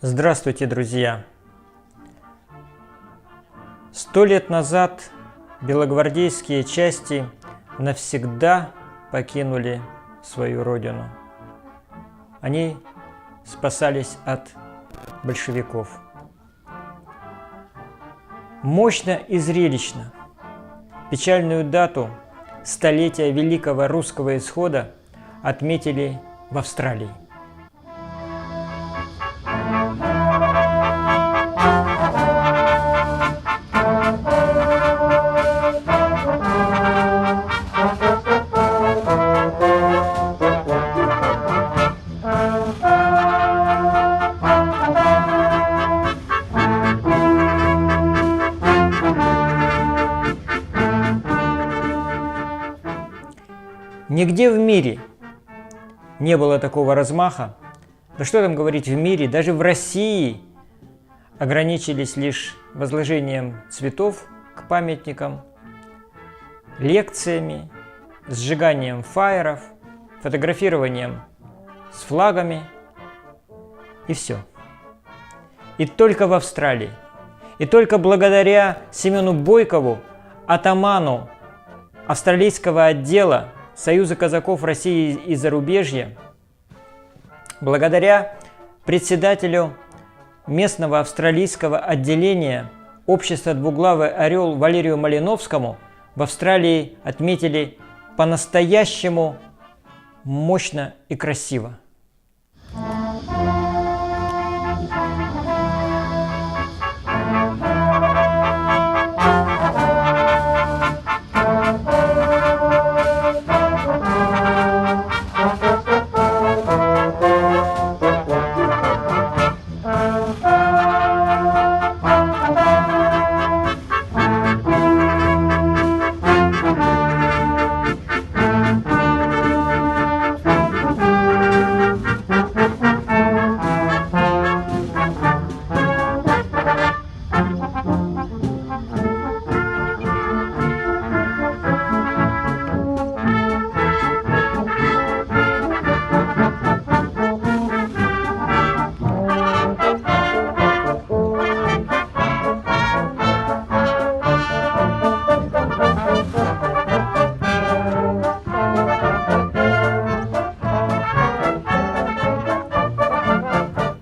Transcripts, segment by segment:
Здравствуйте, друзья! 100 лет назад белогвардейские части навсегда покинули свою родину. Они спасались от большевиков. Мощно и зрелищно печальную дату столетия Великого Русского Исхода отметили в Австралии. Нигде в мире не было такого размаха. Да что там говорить в мире, даже в России ограничились лишь возложением цветов к памятникам, лекциями, сжиганием фаеров, фотографированием с флагами и все. И только в Австралии, и только благодаря Семену Бойкову, атаману австралийского отдела Союза казаков России и зарубежья, благодаря председателю местного австралийского отделения общества «Двуглавый орел» Валерию Малиновскому в Австралии отметили по-настоящему мощно и красиво.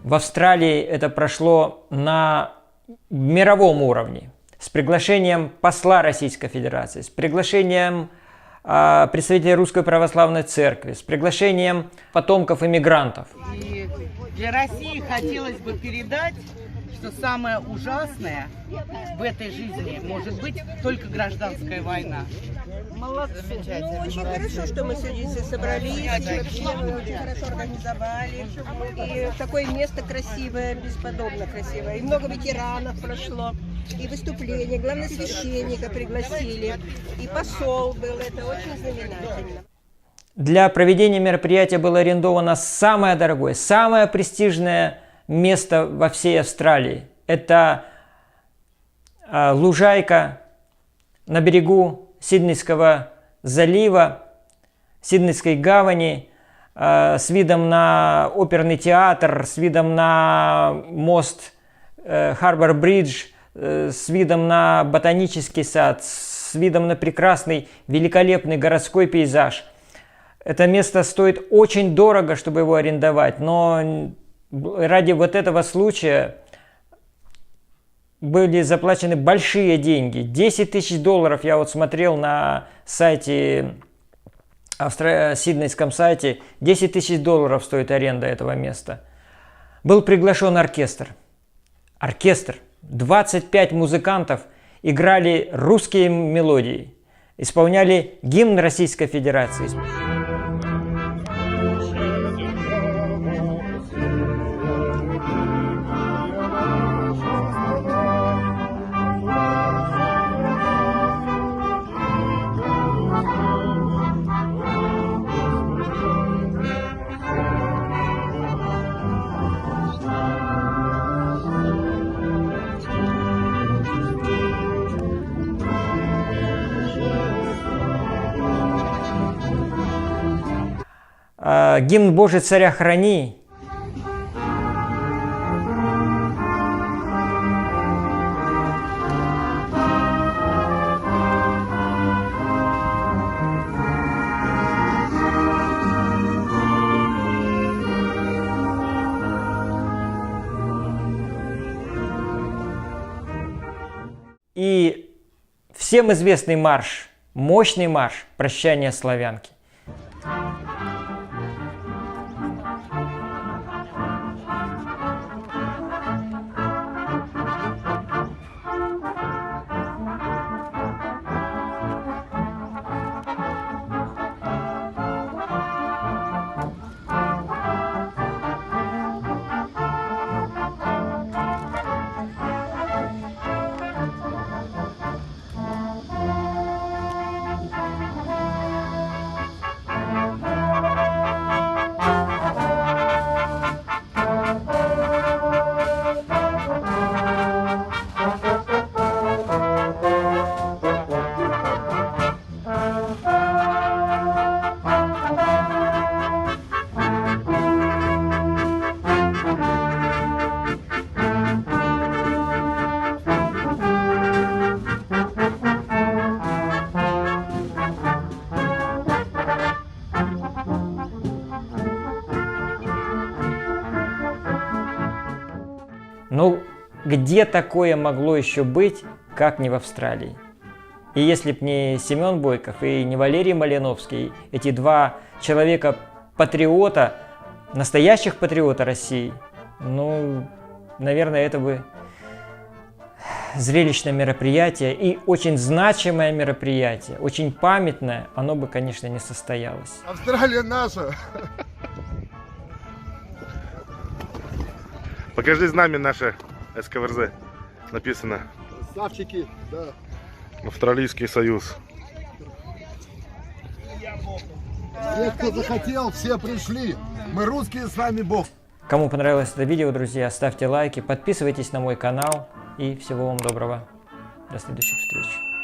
В Австралии это прошло на мировом уровне, с приглашением посла Российской Федерации, с приглашением представителей Русской Православной Церкви, с приглашением потомков иммигрантов. И для России хотелось бы передать, что самое ужасное в этой жизни может быть только гражданская война. Молодцы. Ну, очень хорошо, что мы сегодня все собрались, вообще мы очень хорошо организовали. И такое место красивое, бесподобно красивое. И много ветеранов прошло, и выступления, главное, священника пригласили, и посол был, это очень знаменательно. Для проведения мероприятия было арендовано самое дорогое, самое престижное место во всей Австралии. Это лужайка на берегу Сиднейского залива, Сиднейской гавани, с видом на оперный театр, с видом на мост Харбор-Бридж, с видом на ботанический сад, с видом на прекрасный, великолепный городской пейзаж. Это место стоит очень дорого, чтобы его арендовать, но ради вот этого случая были заплачены большие деньги. 10 тысяч долларов, я вот смотрел на сайте, сиднейском сайте, 10 тысяч долларов стоит аренда этого места. Был приглашен оркестр. Оркестр. 25 музыкантов играли русские мелодии, исполняли гимн Российской Федерации. гимн «Боже, царя храни». и всем известный марш, мощный марш «Прощание славянки». Ну, где такое могло еще быть, как не в Австралии? И если б не Семен Бойков и не Валерий Малиновский, эти два человека-патриота, настоящих патриота России, ну, наверное, это бы зрелищное мероприятие и очень значимое мероприятие, очень памятное, оно бы, конечно, не состоялось. Австралия наша! Покажи знамя наше СКВРЗ. Написано. Красавчики, да. Австралийский союз. Все, кто захотел, все пришли. Мы русские, с вами Бог. Кому понравилось это видео, друзья, ставьте лайки, подписывайтесь на мой канал и всего вам доброго. До следующих встреч.